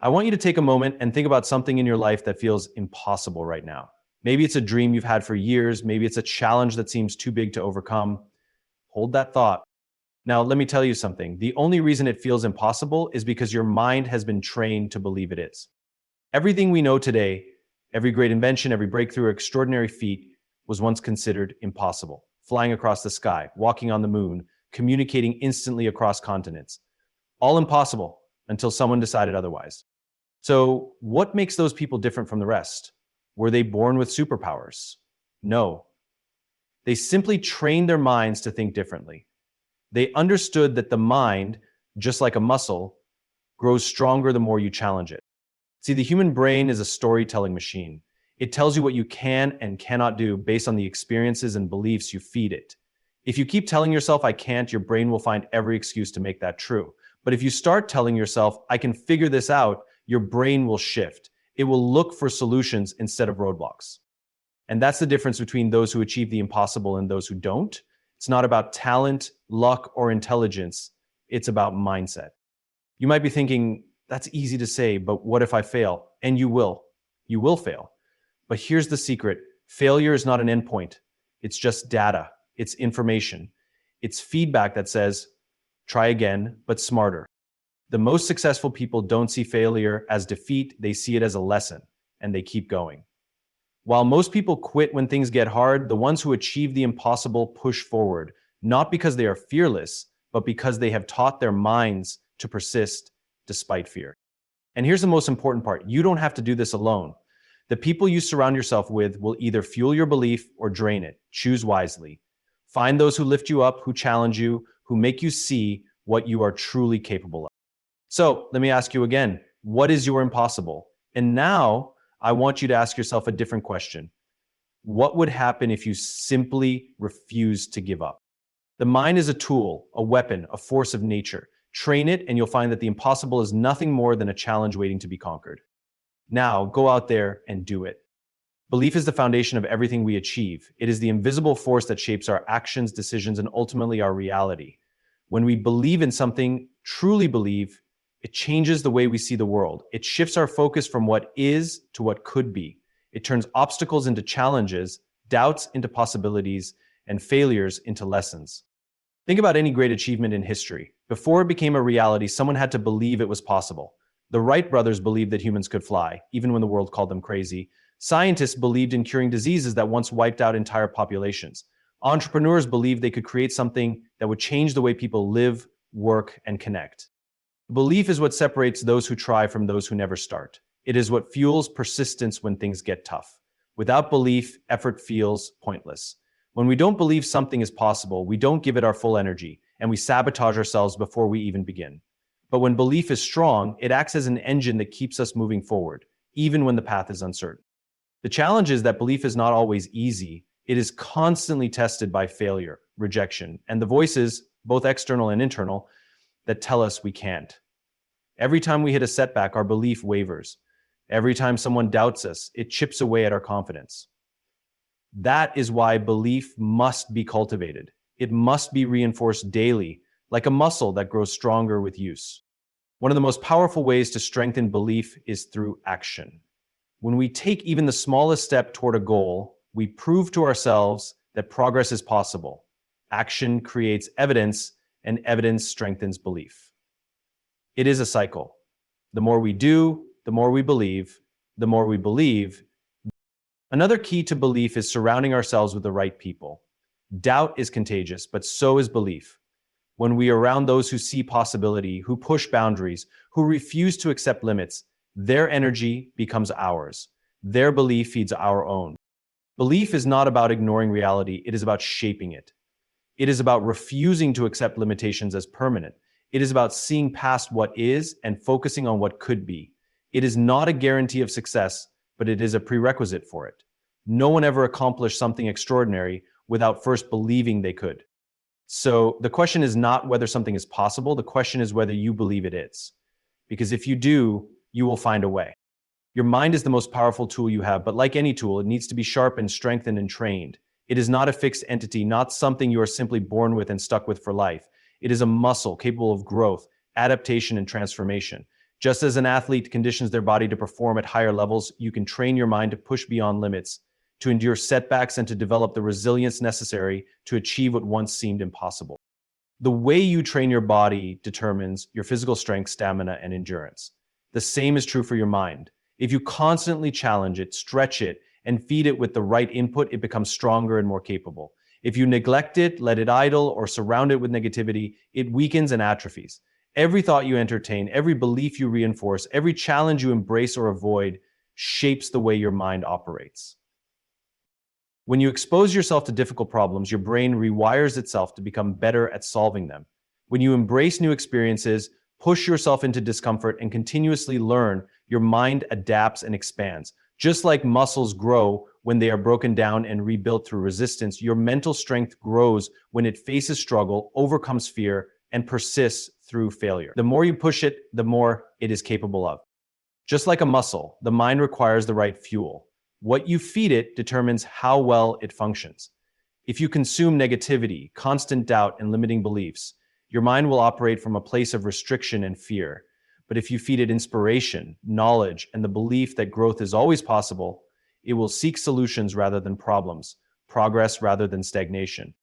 I want you to take a moment and think about something in your life that feels impossible right now. Maybe it's a dream you've had for years. Maybe it's a challenge that seems too big to overcome. Hold that thought. Now, let me tell you something. The only reason it feels impossible is because your mind has been trained to believe it is. Everything we know today, every great invention, every breakthrough, extraordinary feat, was once considered impossible. Flying across the sky, walking on the moon, communicating instantly across continents. All impossible until someone decided otherwise. So, what makes those people different from the rest? Were they born with superpowers? No. They simply trained their minds to think differently. They understood that the mind, just like a muscle, grows stronger the more you challenge it. See, the human brain is a storytelling machine. It tells you what you can and cannot do based on the experiences and beliefs you feed it. If you keep telling yourself, I can't, your brain will find every excuse to make that true. But if you start telling yourself, I can figure this out, your brain will shift. It will look for solutions instead of roadblocks. And that's the difference between those who achieve the impossible and those who don't. It's not about talent, luck, or intelligence. It's about mindset. You might be thinking, that's easy to say, but what if I fail? And you will. You will fail. But here's the secret. Failure is not an endpoint. It's just data. It's information. It's feedback that says, try again, but smarter. The most successful people don't see failure as defeat. They see it as a lesson, and they keep going. While most people quit when things get hard, the ones who achieve the impossible push forward, not because they are fearless, but because they have taught their minds to persist despite fear. And here's the most important part. You don't have to do this alone. The people you surround yourself with will either fuel your belief or drain it. Choose wisely. Find those who lift you up, who challenge you, who make you see what you are truly capable of. So let me ask you again, what is your impossible? And now I want you to ask yourself a different question. What would happen if you simply refused to give up? The mind is a tool, a weapon, a force of nature. Train it and you'll find that the impossible is nothing more than a challenge waiting to be conquered. Now go out there and do it. Belief is the foundation of everything we achieve. It is the invisible force that shapes our actions, decisions, and ultimately our reality. When we believe in something, truly believe, it changes the way we see the world. It shifts our focus from what is to what could be. It turns obstacles into challenges, doubts into possibilities, and failures into lessons. Think about any great achievement in history. Before it became a reality, someone had to believe it was possible. The Wright brothers believed that humans could fly, even when the world called them crazy. Scientists believed in curing diseases that once wiped out entire populations. Entrepreneurs believed they could create something that would change the way people live, work, and connect. Belief is what separates those who try from those who never start. It is what fuels persistence when things get tough. Without belief, effort feels pointless. When we don't believe something is possible, we don't give it our full energy, and we sabotage ourselves before we even begin. But when belief is strong, it acts as an engine that keeps us moving forward, even when the path is uncertain. The challenge is that belief is not always easy. It is constantly tested by failure, rejection, and the voices, both external and internal, that tell us we can't. Every time we hit a setback, our belief wavers. Every time someone doubts us, it chips away at our confidence. That is why belief must be cultivated. It must be reinforced daily, like a muscle that grows stronger with use. One of the most powerful ways to strengthen belief is through action. When we take even the smallest step toward a goal, we prove to ourselves that progress is possible. Action creates evidence, and evidence strengthens belief. It is a cycle. The more we do, the more we believe. The more we believe. Another key to belief is surrounding ourselves with the right people. Doubt is contagious, but so is belief. When we are around those who see possibility, who push boundaries, who refuse to accept limits, their energy becomes ours. Their belief feeds our own. Belief is not about ignoring reality, it is about shaping it. It is about refusing to accept limitations as permanent. It is about seeing past what is and focusing on what could be. It is not a guarantee of success, but it is a prerequisite for it. No one ever accomplished something extraordinary without first believing they could. So the question is not whether something is possible, the question is whether you believe it is. Because if you do, you will find a way. Your mind is the most powerful tool you have, but like any tool, it needs to be sharpened, strengthened, and trained. It is not a fixed entity, not something you are simply born with and stuck with for life. It is a muscle capable of growth, adaptation, and transformation. Just as an athlete conditions their body to perform at higher levels, you can train your mind to push beyond limits, to endure setbacks, and to develop the resilience necessary to achieve what once seemed impossible. The way you train your body determines your physical strength, stamina, and endurance. The same is true for your mind. If you constantly challenge it, stretch it, and feed it with the right input, it becomes stronger and more capable. If you neglect it, let it idle, or surround it with negativity, it weakens and atrophies. Every thought you entertain, every belief you reinforce, every challenge you embrace or avoid shapes the way your mind operates. When you expose yourself to difficult problems, your brain rewires itself to become better at solving them. When you embrace new experiences, push yourself into discomfort, and continuously learn, your mind adapts and expands. Just like muscles grow when they are broken down and rebuilt through resistance, your mental strength grows when it faces struggle, overcomes fear, and persists through failure. The more you push it, the more it is capable of. Just like a muscle, the mind requires the right fuel. What you feed it determines how well it functions. If you consume negativity, constant doubt, and limiting beliefs, your mind will operate from a place of restriction and fear. But if you feed it inspiration, knowledge, and the belief that growth is always possible, it will seek solutions rather than problems, progress rather than stagnation.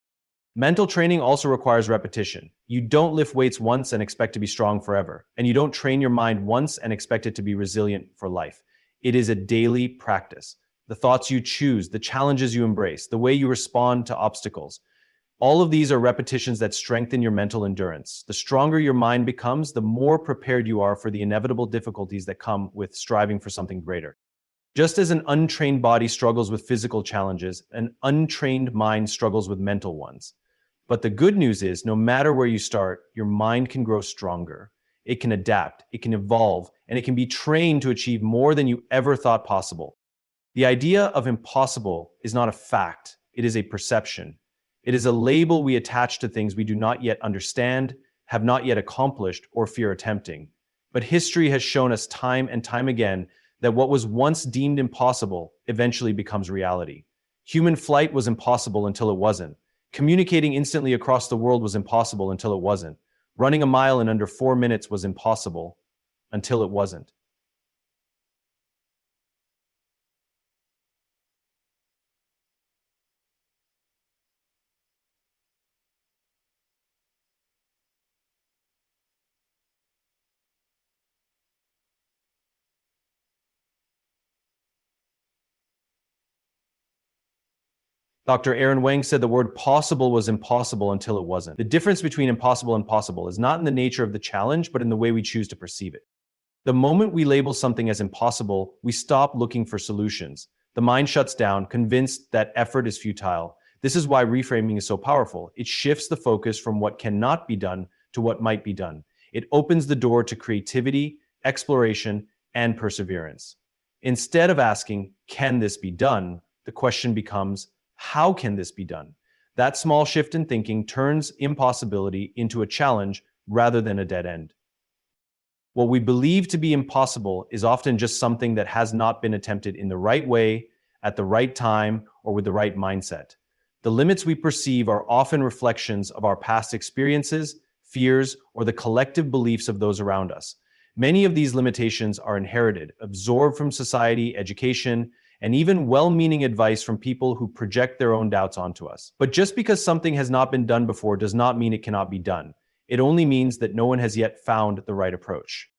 Mental training also requires repetition. You don't lift weights once and expect to be strong forever. And you don't train your mind once and expect it to be resilient for life. It is a daily practice. The thoughts you choose, the challenges you embrace, the way you respond to obstacles. All of these are repetitions that strengthen your mental endurance. The stronger your mind becomes, the more prepared you are for the inevitable difficulties that come with striving for something greater. Just as an untrained body struggles with physical challenges, an untrained mind struggles with mental ones. But the good news is, no matter where you start, your mind can grow stronger. It can adapt, it can evolve, and it can be trained to achieve more than you ever thought possible. The idea of impossible is not a fact, it is a perception. It is a label we attach to things we do not yet understand, have not yet accomplished, or fear attempting. But history has shown us time and time again that what was once deemed impossible eventually becomes reality. Human flight was impossible until it wasn't. Communicating instantly across the world was impossible until it wasn't. Running a mile in under 4 minutes was impossible until it wasn't. Dr. Aaron Wang said the word possible was impossible until it wasn't. The difference between impossible and possible is not in the nature of the challenge, but in the way we choose to perceive it. The moment we label something as impossible, we stop looking for solutions. The mind shuts down, convinced that effort is futile. This is why reframing is so powerful. It shifts the focus from what cannot be done to what might be done. It opens the door to creativity, exploration, and perseverance. Instead of asking, can this be done? The question becomes, how can this be done? That small shift in thinking turns impossibility into a challenge rather than a dead end. What we believe to be impossible is often just something that has not been attempted in the right way, at the right time, or with the right mindset. The limits we perceive are often reflections of our past experiences, fears, or the collective beliefs of those around us. Many of these limitations are inherited, absorbed from society, education, and even well-meaning advice from people who project their own doubts onto us. But just because something has not been done before does not mean it cannot be done. It only means that no one has yet found the right approach.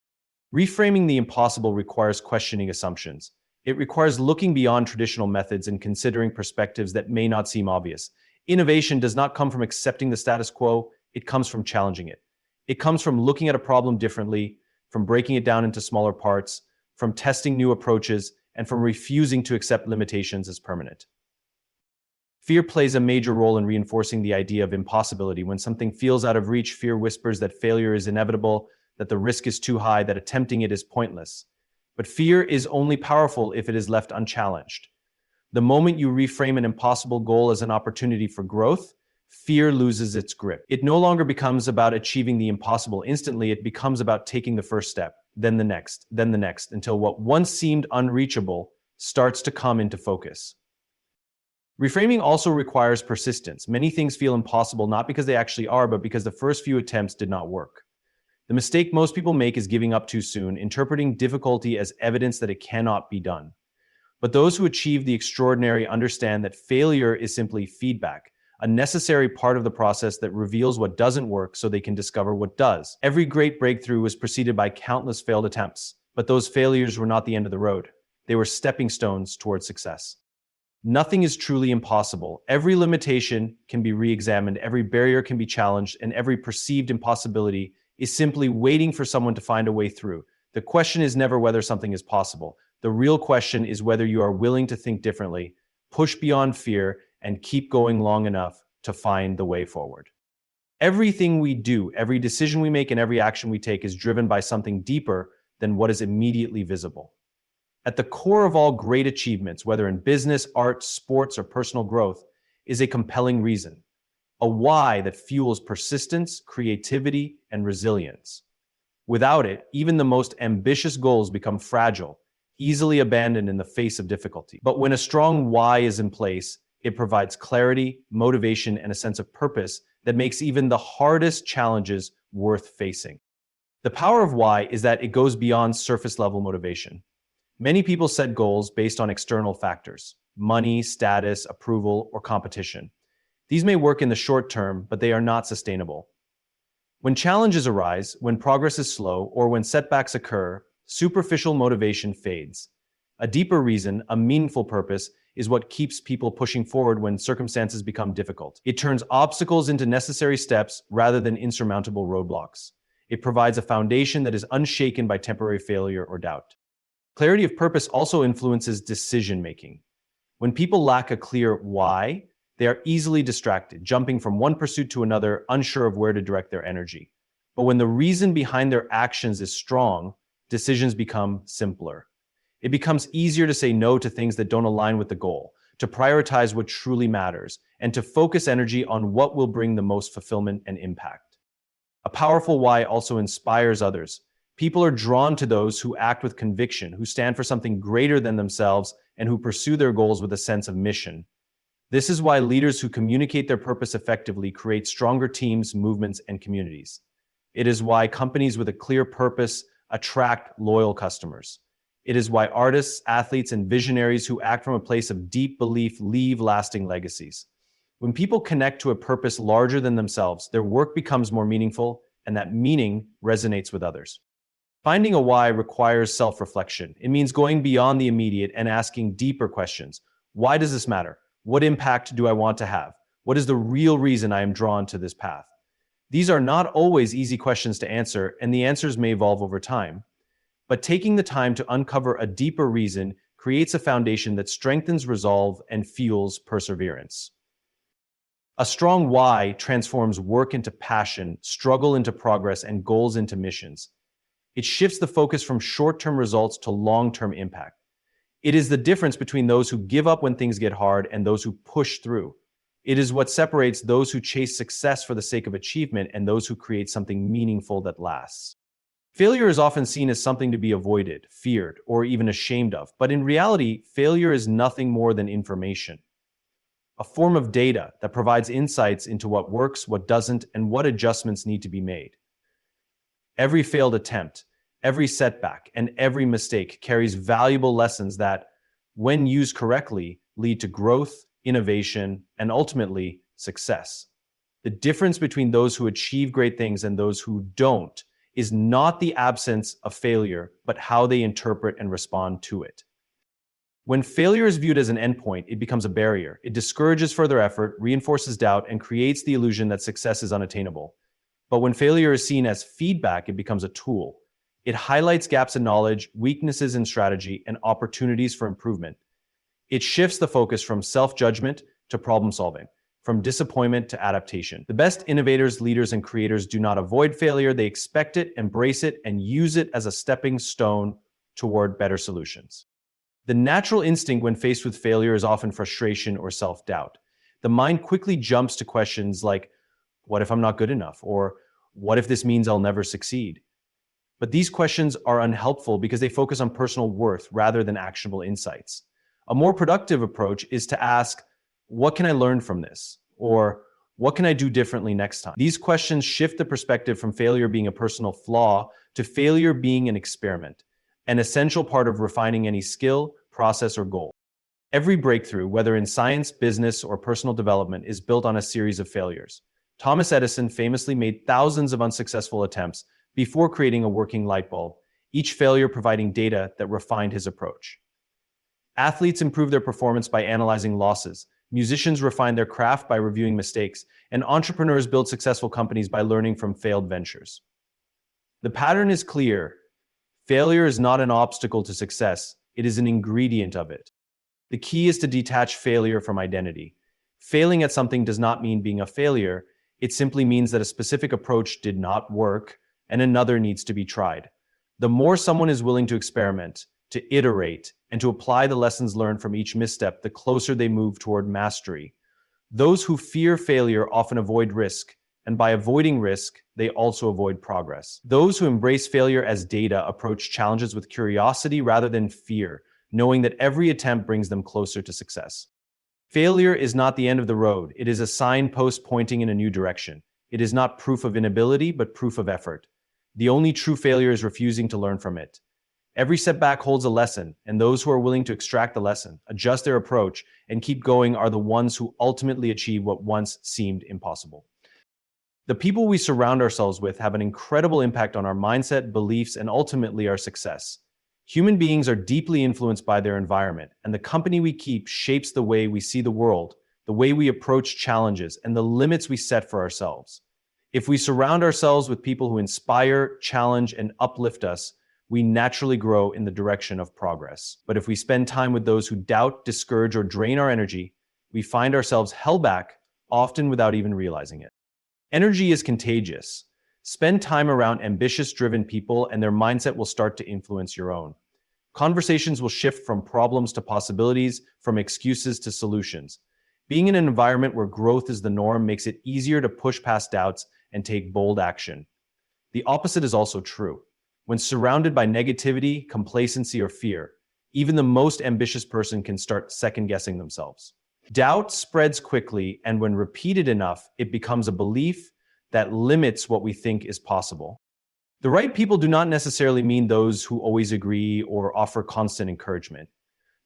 Reframing the impossible requires questioning assumptions. It requires looking beyond traditional methods and considering perspectives that may not seem obvious. Innovation does not come from accepting the status quo, it comes from challenging it. It comes from looking at a problem differently, from breaking it down into smaller parts, from testing new approaches, and from refusing to accept limitations as permanent. Fear plays a major role in reinforcing the idea of impossibility. When something feels out of reach, fear whispers that failure is inevitable, that the risk is too high, that attempting it is pointless. But fear is only powerful if it is left unchallenged. The moment you reframe an impossible goal as an opportunity for growth, fear loses its grip. It no longer becomes about achieving the impossible instantly, it becomes about taking the first step, then the next, until what once seemed unreachable starts to come into focus. Reframing also requires persistence. Many things feel impossible not because they actually are, but because the first few attempts did not work. The mistake most people make is giving up too soon, interpreting difficulty as evidence that it cannot be done. But those who achieve the extraordinary understand that failure is simply feedback, a necessary part of the process that reveals what doesn't work so they can discover what does. Every great breakthrough was preceded by countless failed attempts, but those failures were not the end of the road. They were stepping stones towards success. Nothing is truly impossible. Every limitation can be re-examined, every barrier can be challenged, and every perceived impossibility is simply waiting for someone to find a way through. The question is never whether something is possible. The real question is whether you are willing to think differently, push beyond fear, and keep going long enough to find the way forward. Everything we do, every decision we make, and every action we take is driven by something deeper than what is immediately visible. At the core of all great achievements, whether in business, art, sports, or personal growth, is a compelling reason, a why that fuels persistence, creativity, and resilience. Without it, even the most ambitious goals become fragile, easily abandoned in the face of difficulty. But when a strong why is in place, it provides clarity, motivation, and a sense of purpose that makes even the hardest challenges worth facing. The power of why is that it goes beyond surface-level motivation. Many people set goals based on external factors: money, status, approval, or competition. These may work in the short term, but they are not sustainable. When challenges arise, when progress is slow, or when setbacks occur, superficial motivation fades. A deeper reason, a meaningful purpose, is what keeps people pushing forward when circumstances become difficult. It turns obstacles into necessary steps rather than insurmountable roadblocks. It provides a foundation that is unshaken by temporary failure or doubt. Clarity of purpose also influences decision-making. When people lack a clear why, they are easily distracted, jumping from one pursuit to another, unsure of where to direct their energy. But when the reason behind their actions is strong, decisions become simpler. It becomes easier to say no to things that don't align with the goal, to prioritize what truly matters, and to focus energy on what will bring the most fulfillment and impact. A powerful why also inspires others. People are drawn to those who act with conviction, who stand for something greater than themselves, and who pursue their goals with a sense of mission. This is why leaders who communicate their purpose effectively create stronger teams, movements, and communities. It is why companies with a clear purpose attract loyal customers. It is why artists, athletes, and visionaries who act from a place of deep belief leave lasting legacies. When people connect to a purpose larger than themselves, their work becomes more meaningful, and that meaning resonates with others. Finding a why requires self-reflection. It means going beyond the immediate and asking deeper questions. Why does this matter? What impact do I want to have? What is the real reason I am drawn to this path? These are not always easy questions to answer, and the answers may evolve over time. But taking the time to uncover a deeper reason creates a foundation that strengthens resolve and fuels perseverance. A strong why transforms work into passion, struggle into progress, and goals into missions. It shifts the focus from short-term results to long-term impact. It is the difference between those who give up when things get hard and those who push through. It is what separates those who chase success for the sake of achievement and those who create something meaningful that lasts. Failure is often seen as something to be avoided, feared, or even ashamed of, but in reality, failure is nothing more than information. A form of data that provides insights into what works, what doesn't, and what adjustments need to be made. Every failed attempt, every setback, and every mistake carries valuable lessons that, when used correctly, lead to growth, innovation, and ultimately, success. The difference between those who achieve great things and those who don't is not the absence of failure, but how they interpret and respond to it. When failure is viewed as an endpoint, it becomes a barrier. It discourages further effort, reinforces doubt, and creates the illusion that success is unattainable. But when failure is seen as feedback, it becomes a tool. It highlights gaps in knowledge, weaknesses in strategy, and opportunities for improvement. It shifts the focus from self-judgment to problem-solving, from disappointment to adaptation. The best innovators, leaders, and creators do not avoid failure. They expect it, embrace it, and use it as a stepping stone toward better solutions. The natural instinct when faced with failure is often frustration or self-doubt. The mind quickly jumps to questions like, what if I'm not good enough? Or what if this means I'll never succeed? But these questions are unhelpful because they focus on personal worth rather than actionable insights. A more productive approach is to ask, what can I learn from this? Or What can I do differently next time? These questions shift the perspective from failure being a personal flaw to failure being an experiment, an essential part of refining any skill, process, or goal. Every breakthrough, whether in science, business, or personal development, is built on a series of failures. Thomas Edison famously made thousands of unsuccessful attempts before creating a working light bulb, each failure providing data that refined his approach. Athletes improve their performance by analyzing losses. Musicians refine their craft by reviewing mistakes, and entrepreneurs build successful companies by learning from failed ventures. The pattern is clear. Failure is not an obstacle to success, it is an ingredient of it. The key is to detach failure from identity. Failing at something does not mean being a failure, it simply means that a specific approach did not work and another needs to be tried. The more someone is willing to experiment, to iterate, and to apply the lessons learned from each misstep, the closer they move toward mastery. Those who fear failure often avoid risk, and by avoiding risk, they also avoid progress. Those who embrace failure as data approach challenges with curiosity rather than fear, knowing that every attempt brings them closer to success. Failure is not the end of the road. It is a signpost pointing in a new direction. It is not proof of inability, but proof of effort. The only true failure is refusing to learn from it. Every setback holds a lesson, and those who are willing to extract the lesson, adjust their approach, and keep going are the ones who ultimately achieve what once seemed impossible. The people we surround ourselves with have an incredible impact on our mindset, beliefs, and ultimately our success. Human beings are deeply influenced by their environment, and the company we keep shapes the way we see the world, the way we approach challenges, and the limits we set for ourselves. If we surround ourselves with people who inspire, challenge, and uplift us, we naturally grow in the direction of progress. But if we spend time with those who doubt, discourage, or drain our energy, we find ourselves held back, often without even realizing it. Energy is contagious. Spend time around ambitious, driven people, and their mindset will start to influence your own. Conversations will shift from problems to possibilities, from excuses to solutions. Being in an environment where growth is the norm makes it easier to push past doubts and take bold action. The opposite is also true. When surrounded by negativity, complacency, or fear, even the most ambitious person can start second-guessing themselves. Doubt spreads quickly, and when repeated enough, it becomes a belief that limits what we think is possible. The right people do not necessarily mean those who always agree or offer constant encouragement.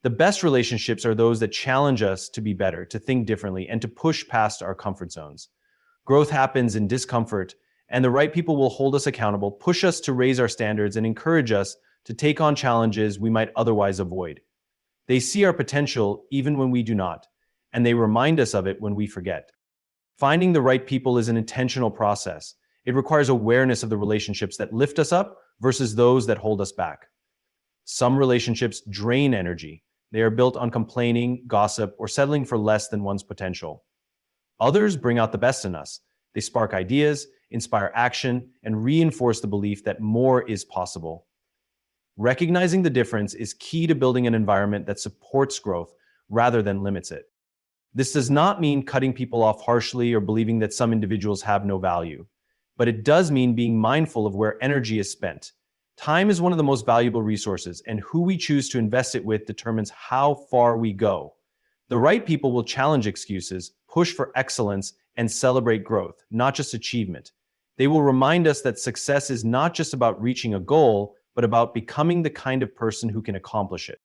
The best relationships are those that challenge us to be better, to think differently, and to push past our comfort zones. Growth happens in discomfort, and the right people will hold us accountable, push us to raise our standards, and encourage us to take on challenges we might otherwise avoid. They see our potential even when we do not, and they remind us of it when we forget. Finding the right people is an intentional process. It requires awareness of the relationships that lift us up versus those that hold us back. Some relationships drain energy. They are built on complaining, gossip, or settling for less than one's potential. Others bring out the best in us. They spark ideas, inspire action, and reinforce the belief that more is possible. Recognizing the difference is key to building an environment that supports growth rather than limits it. This does not mean cutting people off harshly or believing that some individuals have no value, but it does mean being mindful of where energy is spent. Time is one of the most valuable resources, and who we choose to invest it with determines how far we go. The right people will challenge excuses, push for excellence, and celebrate growth, not just achievement. They will remind us that success is not just about reaching a goal, but about becoming the kind of person who can accomplish it.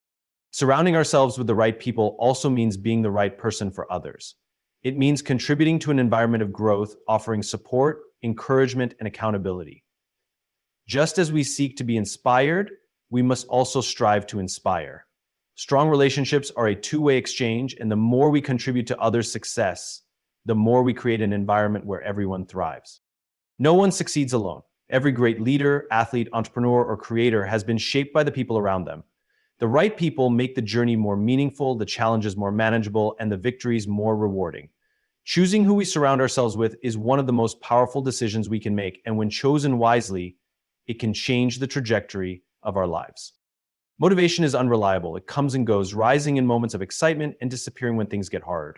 Surrounding ourselves with the right people also means being the right person for others. It means contributing to an environment of growth, offering support, encouragement, and accountability. Just as we seek to be inspired, we must also strive to inspire. Strong relationships are a two-way exchange, and the more we contribute to others' success, the more we create an environment where everyone thrives. No one succeeds alone. Every great leader, athlete, entrepreneur, or creator has been shaped by the people around them. The right people make the journey more meaningful, the challenges more manageable, and the victories more rewarding. Choosing who we surround ourselves with is one of the most powerful decisions we can make, and when chosen wisely, it can change the trajectory of our lives. Motivation is unreliable. It comes and goes, rising in moments of excitement and disappearing when things get hard.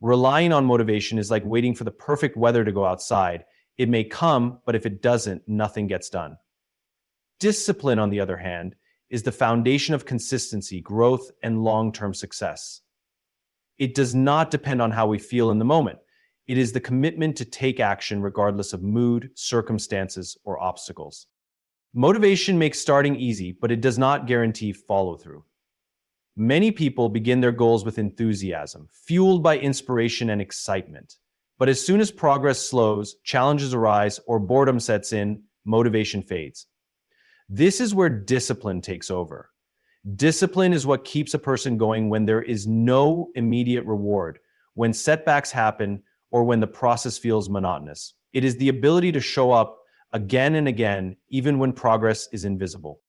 Relying on motivation is like waiting for the perfect weather to go outside. It may come, but if it doesn't, nothing gets done. Discipline, on the other hand, is the foundation of consistency, growth, and long-term success. It does not depend on how we feel in the moment. It is the commitment to take action regardless of mood, circumstances, or obstacles. Motivation makes starting easy, but it does not guarantee follow-through. Many people begin their goals with enthusiasm, fueled by inspiration and excitement. But as soon as progress slows, challenges arise, or boredom sets in, motivation fades. This is where discipline takes over. Discipline is what keeps a person going when there is no immediate reward, when setbacks happen, or when the process feels monotonous. It is the ability to show up again and again, even when progress is invisible.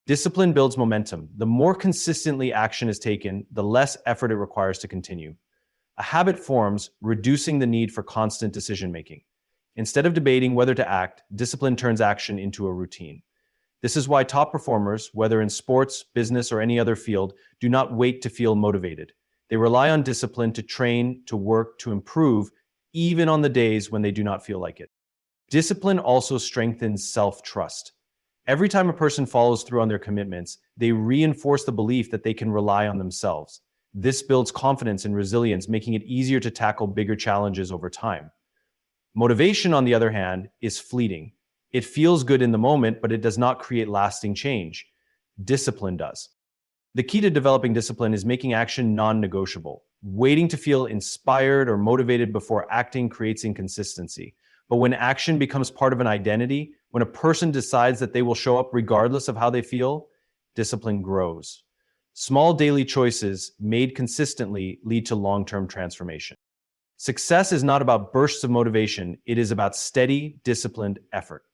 Discipline builds momentum. The more consistently action is taken, the less effort it requires to continue. A habit forms, reducing the need for constant decision-making. Instead of debating whether to act, discipline turns action into a routine. This is why top performers, whether in sports, business, or any other field, do not wait to feel motivated. They rely on discipline to train, to work, to improve, even on the days when they do not feel like it. Discipline also strengthens self-trust. Every time a person follows through on their commitments, they reinforce the belief that they can rely on themselves. This builds confidence and resilience, making it easier to tackle bigger challenges over time. Motivation, on the other hand, is fleeting. It feels good in the moment, but it does not create lasting change. Discipline does. The key to developing discipline is making action non-negotiable. Waiting to feel inspired or motivated before acting creates inconsistency. But when action becomes part of an identity, when a person decides that they will show up regardless of how they feel, discipline grows. Small daily choices made consistently lead to long-term transformation. Success is not about bursts of motivation, it is about steady, disciplined effort.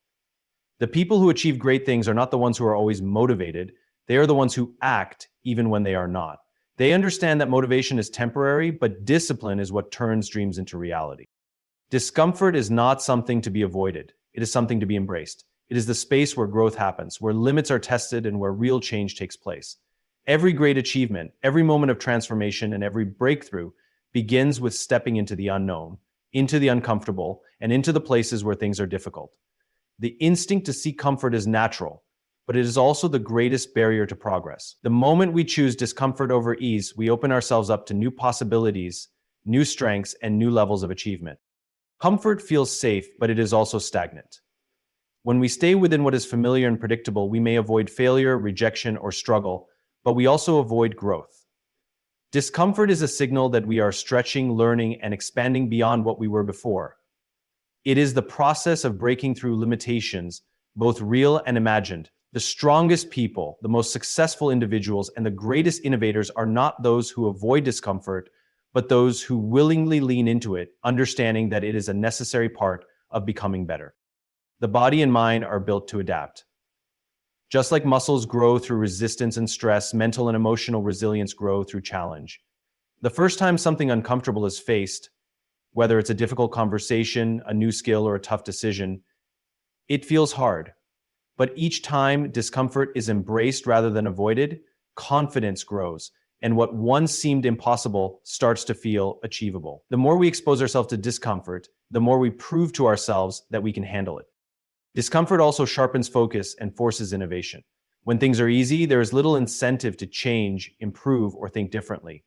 The people who achieve great things are not the ones who are always motivated, they are the ones who act even when they are not. They understand that motivation is temporary, but discipline is what turns dreams into reality. Discomfort is not something to be avoided. It is something to be embraced. It is the space where growth happens, where limits are tested, and where real change takes place. Every great achievement, every moment of transformation, and every breakthrough begins with stepping into the unknown, into the uncomfortable, and into the places where things are difficult. The instinct to seek comfort is natural, but it is also the greatest barrier to progress. The moment we choose discomfort over ease, we open ourselves up to new possibilities, new strengths, and new levels of achievement. Comfort feels safe, but it is also stagnant. When we stay within what is familiar and predictable, we may avoid failure, rejection, or struggle, but we also avoid growth. Discomfort is a signal that we are stretching, learning, and expanding beyond what we were before. It is the process of breaking through limitations, both real and imagined. The strongest people, the most successful individuals, and the greatest innovators are not those who avoid discomfort, but those who willingly lean into it, understanding that it is a necessary part of becoming better. The body and mind are built to adapt. Just like muscles grow through resistance and stress, mental and emotional resilience grow through challenge. The first time something uncomfortable is faced, whether it's a difficult conversation, a new skill, or a tough decision, it feels hard. But each time discomfort is embraced rather than avoided, confidence grows, and what once seemed impossible starts to feel achievable. The more we expose ourselves to discomfort, the more we prove to ourselves that we can handle it. Discomfort also sharpens focus and forces innovation. When things are easy, there is little incentive to change, improve, or think differently.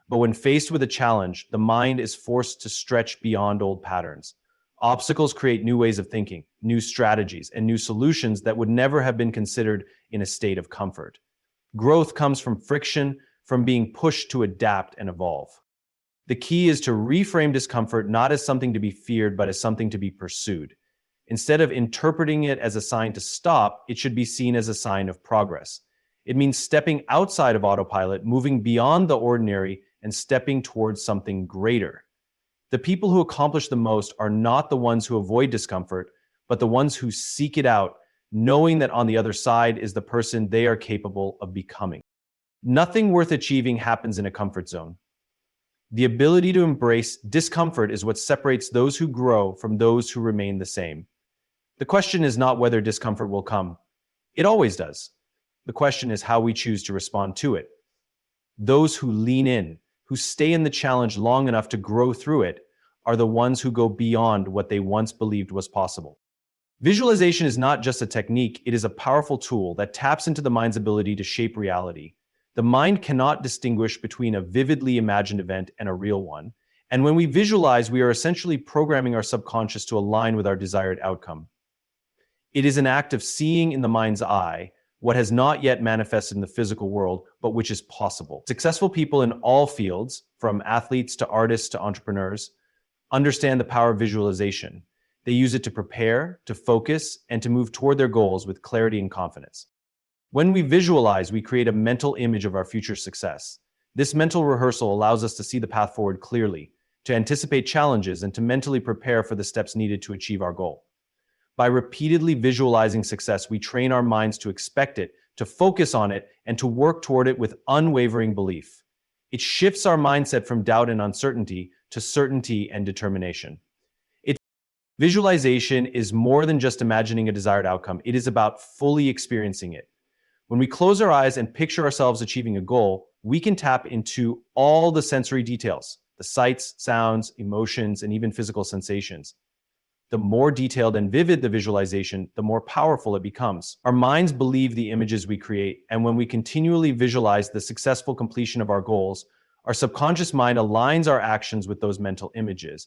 But when faced with a challenge, the mind is forced to stretch beyond old patterns. Obstacles create new ways of thinking, new strategies, and new solutions that would never have been considered in a state of comfort. Growth comes from friction, from being pushed to adapt and evolve. The key is to reframe discomfort not as something to be feared, but as something to be pursued. Instead of interpreting it as a sign to stop, it should be seen as a sign of progress. It means stepping outside of autopilot, moving beyond the ordinary, and stepping towards something greater. The people who accomplish the most are not the ones who avoid discomfort, but the ones who seek it out, knowing that on the other side is the person they are capable of becoming. Nothing worth achieving happens in a comfort zone. The ability to embrace discomfort is what separates those who grow from those who remain the same. The question is not whether discomfort will come. It always does. The question is how we choose to respond to it. Those who lean in, who stay in the challenge long enough to grow through it, are the ones who go beyond what they once believed was possible. Visualization is not just a technique, it is a powerful tool that taps into the mind's ability to shape reality. The mind cannot distinguish between a vividly imagined event and a real one, And when we visualize, we are essentially programming our subconscious to align with our desired outcome. It is an act of seeing in the mind's eye what has not yet manifested in the physical world, but which is possible. Successful people in all fields, from athletes to artists to entrepreneurs, understand the power of visualization. They use it to prepare, to focus, and to move toward their goals with clarity and confidence. When we visualize, we create a mental image of our future success. This mental rehearsal allows us to see the path forward clearly, to anticipate challenges, and to mentally prepare for the steps needed to achieve our goal. By repeatedly visualizing success, we train our minds to expect it, to focus on it, and to work toward it with unwavering belief. It shifts our mindset from doubt and uncertainty to certainty and determination. Visualization is more than just imagining a desired outcome. It is about fully experiencing it. When we close our eyes and picture ourselves achieving a goal, we can tap into all the sensory details, the sights, sounds, emotions, and even physical sensations. The more detailed and vivid the visualization, the more powerful it becomes. Our minds believe the images we create, and when we continually visualize the successful completion of our goals, our subconscious mind aligns our actions with those mental images.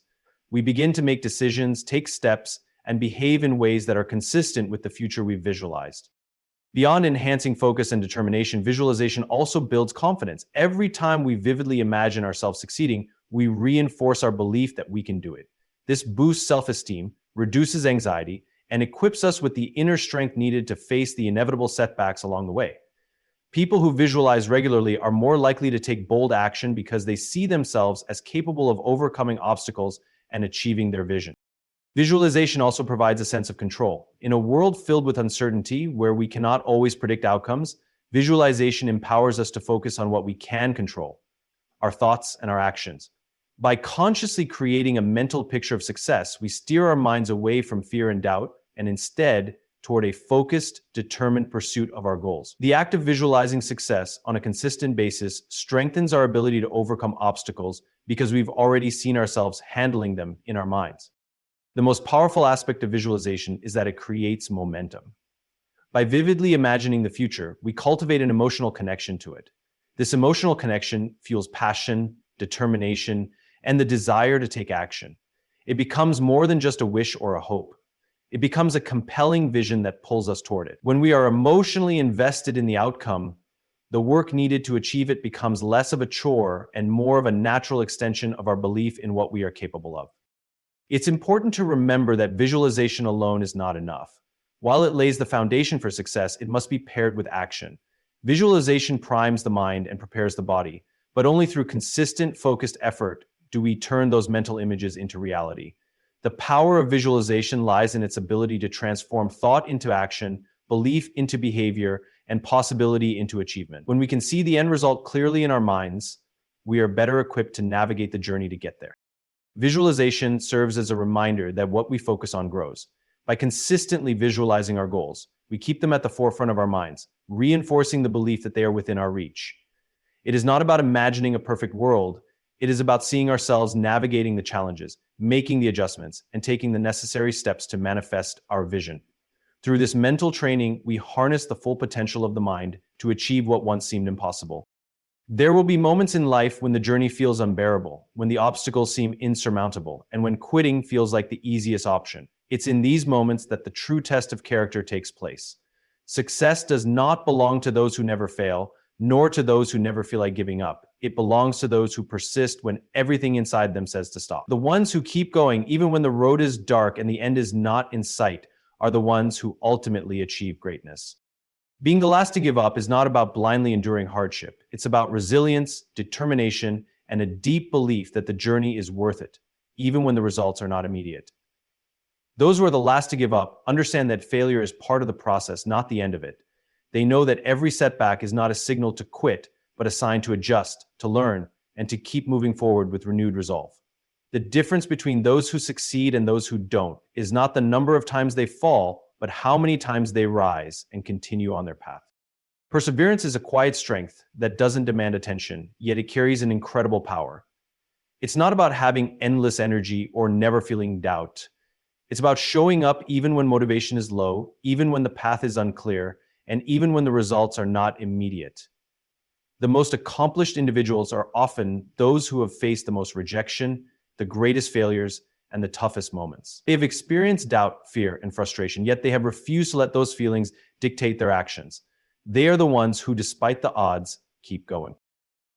We begin to make decisions, take steps, and behave in ways that are consistent with the future we've visualized. Beyond enhancing focus and determination, visualization also builds confidence. Every time we vividly imagine ourselves succeeding, we reinforce our belief that we can do it. This boosts self-esteem, reduces anxiety, and equips us with the inner strength needed to face the inevitable setbacks along the way. People who visualize regularly are more likely to take bold action because they see themselves as capable of overcoming obstacles and achieving their vision. Visualization also provides a sense of control. In a world filled with uncertainty, where we cannot always predict outcomes, visualization empowers us to focus on what we can control, our thoughts and our actions. By consciously creating a mental picture of success, we steer our minds away from fear and doubt and instead toward a focused, determined pursuit of our goals. The act of visualizing success on a consistent basis strengthens our ability to overcome obstacles because we've already seen ourselves handling them in our minds. The most powerful aspect of visualization is that it creates momentum. By vividly imagining the future, we cultivate an emotional connection to it. This emotional connection fuels passion, determination, and the desire to take action. It becomes more than just a wish or a hope. It becomes a compelling vision that pulls us toward it. When we are emotionally invested in the outcome, the work needed to achieve it becomes less of a chore and more of a natural extension of our belief in what we are capable of. It's important to remember that visualization alone is not enough. While it lays the foundation for success, it must be paired with action. Visualization primes the mind and prepares the body, but only through consistent, focused effort do we turn those mental images into reality. The power of visualization lies in its ability to transform thought into action, belief into behavior, and possibility into achievement. When we can see the end result clearly in our minds, we are better equipped to navigate the journey to get there. Visualization serves as a reminder that what we focus on grows. By consistently visualizing our goals, we keep them at the forefront of our minds, reinforcing the belief that they are within our reach. It is not about imagining a perfect world. It is about seeing ourselves navigating the challenges, making the adjustments, and taking the necessary steps to manifest our vision. Through this mental training, we harness the full potential of the mind to achieve what once seemed impossible. There will be moments in life when the journey feels unbearable, when the obstacles seem insurmountable, and when quitting feels like the easiest option. It's in these moments that the true test of character takes place. Success does not belong to those who never fail, nor to those who never feel like giving up. It belongs to those who persist when everything inside them says to stop. The ones who keep going even when the road is dark and the end is not in sight are the ones who ultimately achieve greatness. Being the last to give up is not about blindly enduring hardship. It's about resilience, determination, and a deep belief that the journey is worth it, even when the results are not immediate. Those who are the last to give up understand that failure is part of the process, not the end of it. They know that every setback is not a signal to quit, but a sign to adjust, to learn, and to keep moving forward with renewed resolve. The difference between those who succeed and those who don't is not the number of times they fall, but how many times they rise and continue on their path. Perseverance is a quiet strength that doesn't demand attention, yet it carries an incredible power. It's not about having endless energy or never feeling doubt. It's about showing up even when motivation is low, even when the path is unclear, and even when the results are not immediate. The most accomplished individuals are often those who have faced the most rejection, the greatest failures, and the toughest moments. They have experienced doubt, fear, and frustration, yet they have refused to let those feelings dictate their actions. They are the ones who, despite the odds, keep going.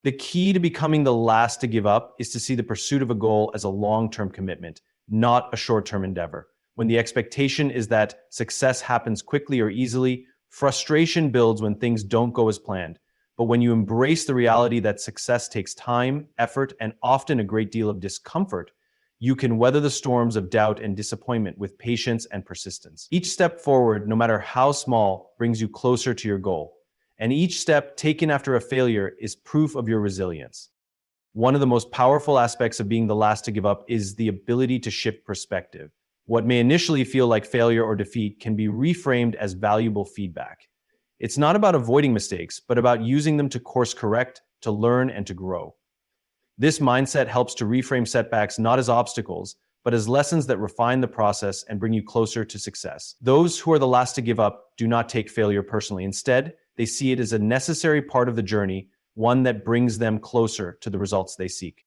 The key to becoming the last to give up is to see the pursuit of a goal as a long-term commitment, not a short-term endeavor. When the expectation is that success happens quickly or easily, frustration builds when things don't go as planned. But when you embrace the reality that success takes time, effort, and often a great deal of discomfort, you can weather the storms of doubt and disappointment with patience and persistence. Each step forward, no matter how small, brings you closer to your goal. And each step taken after a failure is proof of your resilience. One of the most powerful aspects of being the last to give up is the ability to shift perspective. What may initially feel like failure or defeat can be reframed as valuable feedback. It's not about avoiding mistakes, but about using them to course correct, to learn, and to grow. This mindset helps to reframe setbacks not as obstacles, but as lessons that refine the process and bring you closer to success. Those who are the last to give up do not take failure personally. Instead, they see it as a necessary part of the journey, one that brings them closer to the results they seek.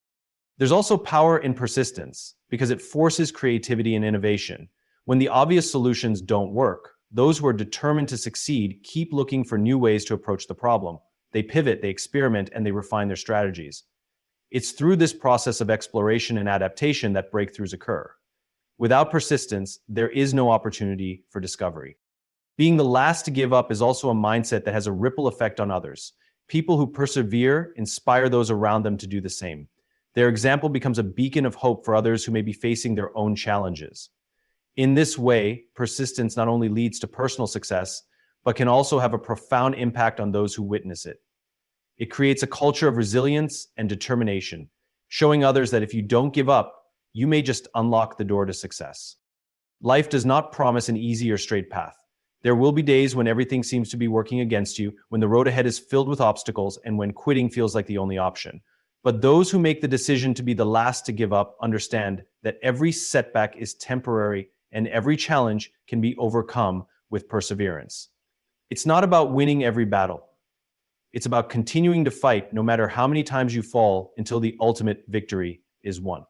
There's also power in persistence, because it forces creativity and innovation. When the obvious solutions don't work, those who are determined to succeed keep looking for new ways to approach the problem. They pivot, they experiment, and they refine their strategies. It's through this process of exploration and adaptation that breakthroughs occur. Without persistence, there is no opportunity for discovery. Being the last to give up is also a mindset that has a ripple effect on others. People who persevere inspire those around them to do the same. Their example becomes a beacon of hope for others who may be facing their own challenges. In this way, persistence not only leads to personal success, but can also have a profound impact on those who witness it. It creates a culture of resilience and determination, showing others that if you don't give up, you may just unlock the door to success. Life does not promise an easy or straight path. There will be days when everything seems to be working against you, when the road ahead is filled with obstacles, and when quitting feels like the only option. But those who make the decision to be the last to give up understand that every setback is temporary and every challenge can be overcome with perseverance. It's not about winning every battle. It's about continuing to fight no matter how many times you fall until the ultimate victory is won.